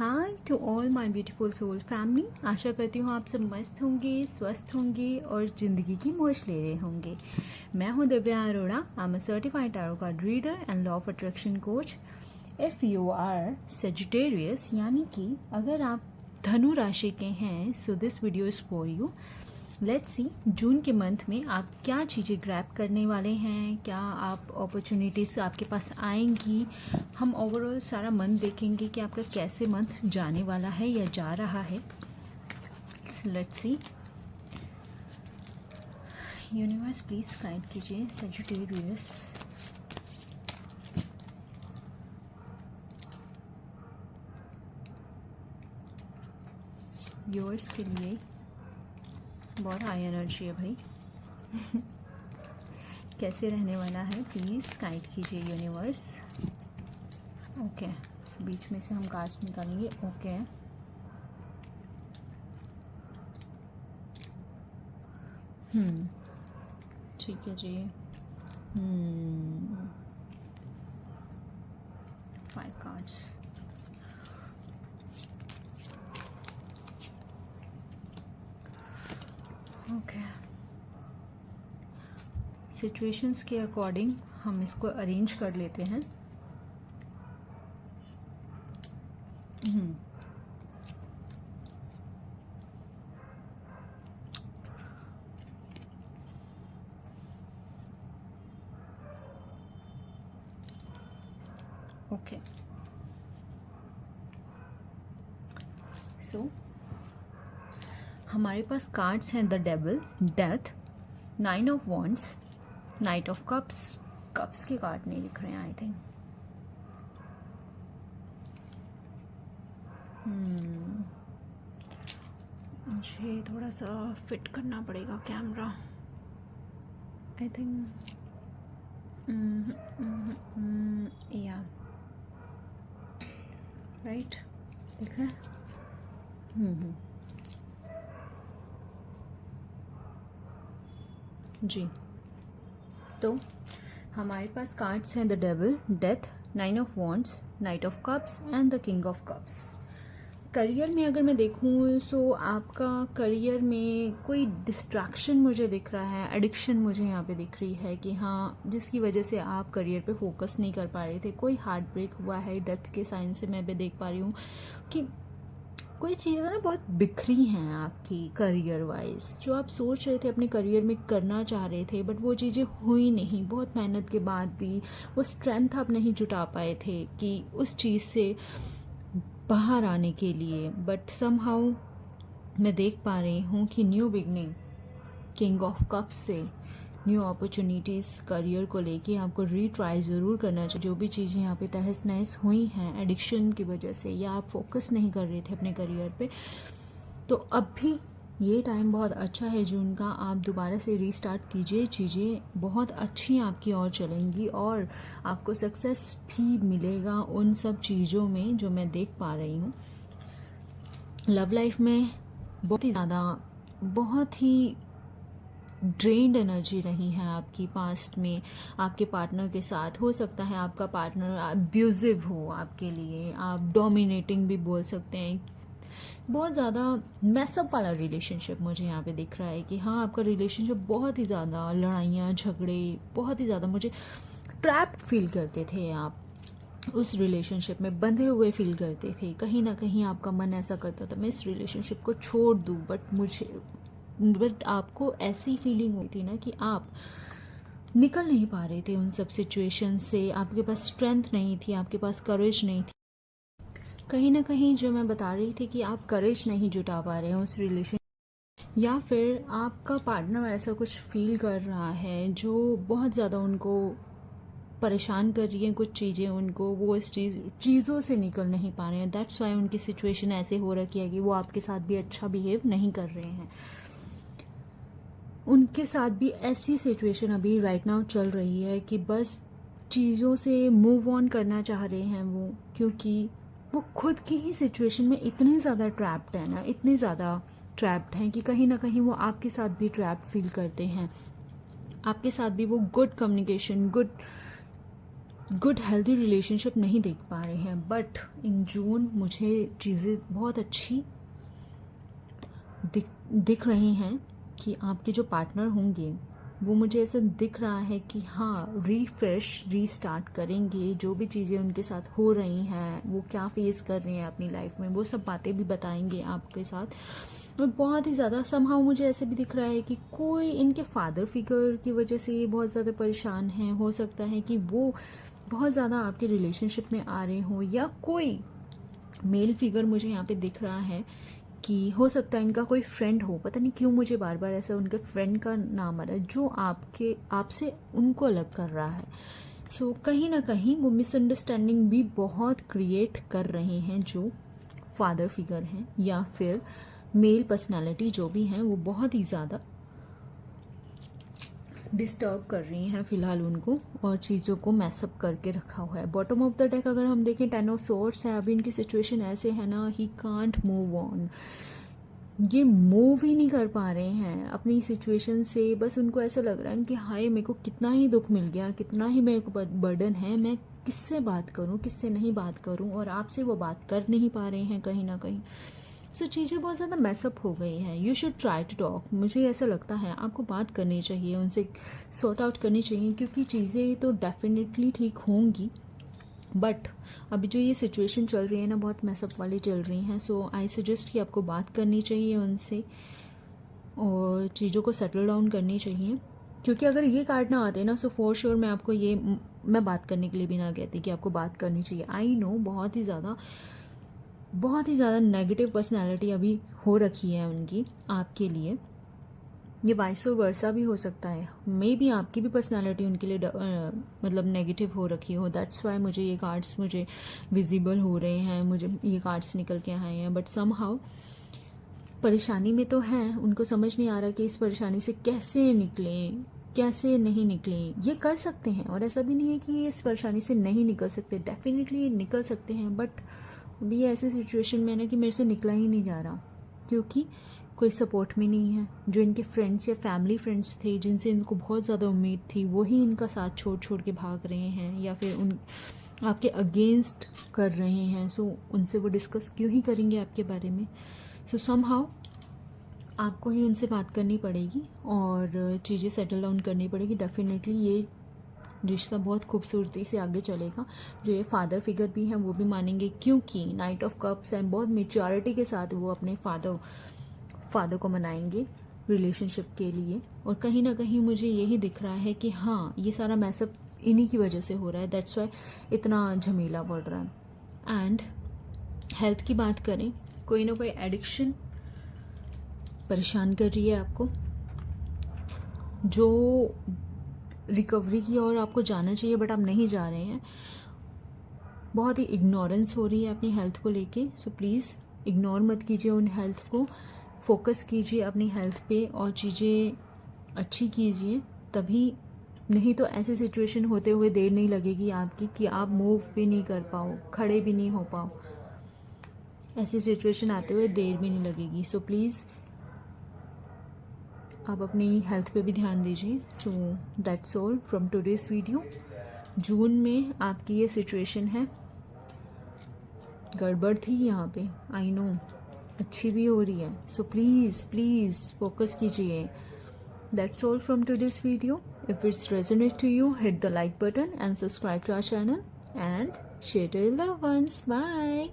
Hi to all my beautiful soul family. आशा करती हूँ आप सब मस्त होंगे, स्वस्थ होंगे और ज़िंदगी की मौज ले रहे होंगे। मैं हूँ Divya Arora. I am a certified tarot card reader and law of attraction coach. If you are Sagittarius यानी कि अगर आप धनु राशि के हैं, so this video is for you. Let's see June के मंथ में आप क्या चीज़ें ग्रैब करने वाले हैं, क्या आप अपॉर्चुनिटीज़ आपके पास आएंगी। हम ओवरऑल सारा मंथ देखेंगे कि आपका कैसे मंथ जाने वाला है या जा रहा है। Let's see. Universe please guide कीजिए सजिटेरियस। व्यूअर्स के लिए बहुत हाई एनर्जी है भाई। कैसे रहने वाला है प्लीज़ गाइड कीजिए यूनिवर्स। ओके, बीच में से हम कार्ड्स निकालेंगे। ओके, ठीक है जी। 5 कार्ड्स। ओके, सिचुएशंस के अकॉर्डिंग हम इसको अरेंज कर लेते हैं। ओके, सो हमारे पास कार्ड्स हैं the devil, death, 9 of wands, night of cups. Cups के कार्ड नहीं दिख रहे हैं आई थिंक। मुझे थोड़ा सा फिट करना पड़ेगा कैमरा आई थिंक। या राइट, दिख रहा है। जी, तो हमारे पास कार्ड्स हैं the devil, death, 9 of wands, night of cups and the king of cups. Career में अगर मैं देखूँ सो आपका करियर में कोई डिस्ट्रैक्शन मुझे दिख रहा है, एडिक्शन मुझे यहाँ पे दिख रही है कि हाँ, जिसकी वजह से आप करियर पे फोकस नहीं कर पा रहे थे। कोई हार्ट ब्रेक हुआ है, डेथ के साइन से मैं भी देख पा रही हूँ कि कोई चीज़ें ना बहुत बिखरी हैं आपकी करियर वाइज। जो आप सोच रहे थे अपने करियर में करना चाह रहे थे, बट वो चीज़ें हुई नहीं। बहुत मेहनत के बाद भी वो स्ट्रेंथ आप नहीं जुटा पाए थे कि उस चीज़ से बाहर आने के लिए। बट समहाउ मैं देख पा रही हूँ कि new beginning, king of cups से न्यू अपॉर्चुनिटीज़ करियर को लेके आपको रीट्राई ज़रूर करना चाहिए। जो भी चीज़ें यहाँ पे तहस नहस हुई हैं एडिक्शन की वजह से, या आप फोकस नहीं कर रहे थे अपने करियर पे, तो अब भी ये टाइम बहुत अच्छा है जून का। आप दोबारा से रीस्टार्ट कीजिए, चीज़ें बहुत अच्छी आपकी ओर चलेंगी और आपको सक्सेस भी मिलेगा उन सब चीज़ों में जो मैं देख पा रही हूँ। लव लाइफ में बहुत ही ड्रेन्ड एनर्जी रही है आपकी पास्ट में आपके पार्टनर के साथ। हो सकता है आपका पार्टनर अब्यूजिव हो आपके लिए, आप डोमिनेटिंग भी बोल सकते हैं। बहुत ज़्यादा मैसअप वाला रिलेशनशिप मुझे यहाँ पे दिख रहा है कि हाँ, आपका रिलेशनशिप बहुत ही ज़्यादा लड़ाइयाँ झगड़े, बहुत ही ज़्यादा मुझे ट्रैप्ड फील करते थे। आप उस रिलेशनशिप में बंधे हुए फील करते थे। कहीं ना कहीं आपका मन ऐसा करता था मैं इस रिलेशनशिप को छोड़ दूँ, बट आपको ऐसी फीलिंग हुई थी ना कि आप निकल नहीं पा रहे थे उन सब सिचुएशन से। आपके पास स्ट्रेंथ नहीं थी, आपके पास करेज नहीं थी। कहीं ना कहीं जो मैं बता रही थी कि आप करेज नहीं जुटा पा रहे हैं उस रिलेशन, या फिर आपका पार्टनर ऐसा कुछ फील कर रहा है जो बहुत ज़्यादा उनको परेशान कर रही हैं कुछ चीज़ें उनको, वो इस चीज़ों से निकल नहीं पा रहे हैं। दैट्स वाई उनकी सिचुएशन ऐसे हो रखी है कि वो आपके साथ भी अच्छा बिहेव नहीं कर रहे हैं। उनके साथ भी ऐसी सिचुएशन अभी राइट नाउ चल रही है कि बस चीज़ों से मूव ऑन करना चाह रहे हैं वो, क्योंकि वो खुद की ही सिचुएशन में इतने ज़्यादा ट्रैप्ड है ना, इतने ज़्यादा ट्रैप्ड हैं कि कहीं ना कहीं वो आपके साथ भी ट्रैप्ड फील करते हैं। आपके साथ भी वो good communication, good good healthy relationship नहीं देख पा रहे हैं, बट इन जून मुझे चीज़ें बहुत अच्छी दिख रही हैं कि आपके जो पार्टनर होंगे वो मुझे ऐसा दिख रहा है कि हाँ रिफ्रेश रीस्टार्ट करेंगे। जो भी चीज़ें उनके साथ हो रही हैं, वो क्या फेस कर रहे हैं अपनी लाइफ में, वो सब बातें भी बताएंगे आपके साथ। और बहुत ही ज़्यादा समहाउ मुझे ऐसे भी दिख रहा है कि कोई इनके फादर फिगर की वजह से ये बहुत ज़्यादा परेशान हैं। हो सकता है कि वो बहुत ज़्यादा आपके रिलेशनशिप में आ रहे हों, या कोई मेल फिगर मुझे यहाँ पे दिख रहा है कि हो सकता है इनका कोई फ्रेंड हो। पता नहीं क्यों मुझे बार बार ऐसा उनके फ्रेंड का नाम आ रहा है जो आपसे उनको अलग कर रहा है। सो कहीं ना कहीं वो मिसअंडरस्टैंडिंग भी बहुत क्रिएट कर रहे हैं जो फादर फिगर हैं, या फिर मेल पर्सनालिटी जो भी हैं, वो बहुत ही ज़्यादा डिस्टर्ब कर रही हैं फ़िलहाल उनको, और चीज़ों को मैसअप करके रखा हुआ है। बॉटम ऑफ द डेक अगर हम देखें 10 ऑफ सोर्ड्स है। अभी इनकी सिचुएशन ऐसे है ना, ही कांट मूव ऑन, ये मूव ही नहीं कर पा रहे हैं अपनी सिचुएशन से। बस उनको ऐसा लग रहा है कि हाय मेरे को कितना ही दुख मिल गया, कितना ही मेरे को बर्डन है, मैं किससे बात करूं, किससे नहीं बात करूं, और आपसे वो बात कर नहीं पा रहे हैं कहीं ना कहीं। सो चीज़ें बहुत ज़्यादा मैसअप हो गई हैं। You should try to talk. मुझे ऐसा लगता है आपको बात करनी चाहिए, उनसे सॉर्ट आउट करनी चाहिए, क्योंकि चीज़ें तो डेफिनेटली ठीक होंगी, बट अभी जो ये सिचुएशन चल रही है ना, बहुत मैसअप वाली चल रही हैं। सो आई सजेस्ट कि आपको बात करनी चाहिए उनसे और चीज़ों को सेटल डाउन करनी चाहिए। क्योंकि अगर ये कार्ड ना आते ना, सो फॉर श्योर मैं बात करने के लिए भी ना कहती कि आपको बात करनी चाहिए। आई नो बहुत ही ज़्यादा नेगेटिव पर्सनैलिटी अभी हो रखी है उनकी आपके लिए। ये वाइस वर्सा भी हो सकता है, मे बी आपकी भी पर्सनैलिटी उनके लिए मतलब नेगेटिव हो रखी हो। दैट्स वाई मुझे ये कार्ड्स मुझे विजिबल हो रहे हैं, मुझे ये कार्ड्स निकल के आए हैं। बट समहाउ परेशानी में तो हैं, उनको समझ नहीं आ रहा कि इस परेशानी से कैसे निकलें, कैसे नहीं निकलें। ये कर सकते हैं, और ऐसा भी नहीं है कि ये इस परेशानी से नहीं निकल सकते, डेफिनेटली निकल सकते हैं। बट अभी ऐसी सिचुएशन में ना कि मेरे से निकला ही नहीं जा रहा, क्योंकि कोई सपोर्ट में नहीं है। जो इनके फ्रेंड्स या फैमिली फ्रेंड्स थे जिनसे इनको बहुत ज़्यादा उम्मीद थी, वही इनका साथ छोड़ के भाग रहे हैं, या फिर आपके अगेंस्ट कर रहे हैं। सो उनसे वो डिस्कस क्यों ही करेंगे आपके बारे में। सो समहाउ आपको ही उनसे बात करनी पड़ेगी और चीज़ें सेटल डाउन करनी पड़ेगी। डेफिनेटली ये रिश्ता बहुत खूबसूरती से आगे चलेगा। जो ये फादर फिगर भी हैं वो भी मानेंगे, क्योंकि नाइट ऑफ कप्स हैं, बहुत मेच्योरिटी के साथ वो अपने फादर को मनाएंगे रिलेशनशिप के लिए। और कहीं ना कहीं मुझे यही दिख रहा है कि हाँ ये सारा मैसअप इन्हीं की वजह से हो रहा है, दैट्स वाई इतना झमेला बढ़ रहा है। एंड हेल्थ की बात करें, कोई ना कोई एडिक्शन परेशान कर रही है आपको, जो रिकवरी की ओर आपको जाना चाहिए बट आप नहीं जा रहे हैं। बहुत ही इग्नोरेंस हो रही है अपनी हेल्थ को लेके। सो प्लीज़ इग्नोर मत कीजिए उन हेल्थ को, फोकस कीजिए अपनी हेल्थ पे और चीज़ें अच्छी कीजिए, तभी नहीं तो ऐसी सिचुएशन होते हुए देर नहीं लगेगी आपकी कि आप मूव भी नहीं कर पाओ, खड़े भी नहीं हो पाओ। ऐसी सिचुएशन आते हुए देर भी नहीं लगेगी। सो प्लीज़ आप अपनी हेल्थ पे भी ध्यान दीजिए। So that's all from today's video. June में आपकी ये सिचुएशन है, गड़बड़ थी यहाँ पे, आई नो, अच्छी भी हो रही है। सो प्लीज़ फोकस कीजिए। That's all from today's video. If it's resonate to you, hit the like button and subscribe to our channel and share to your loved ones. Bye.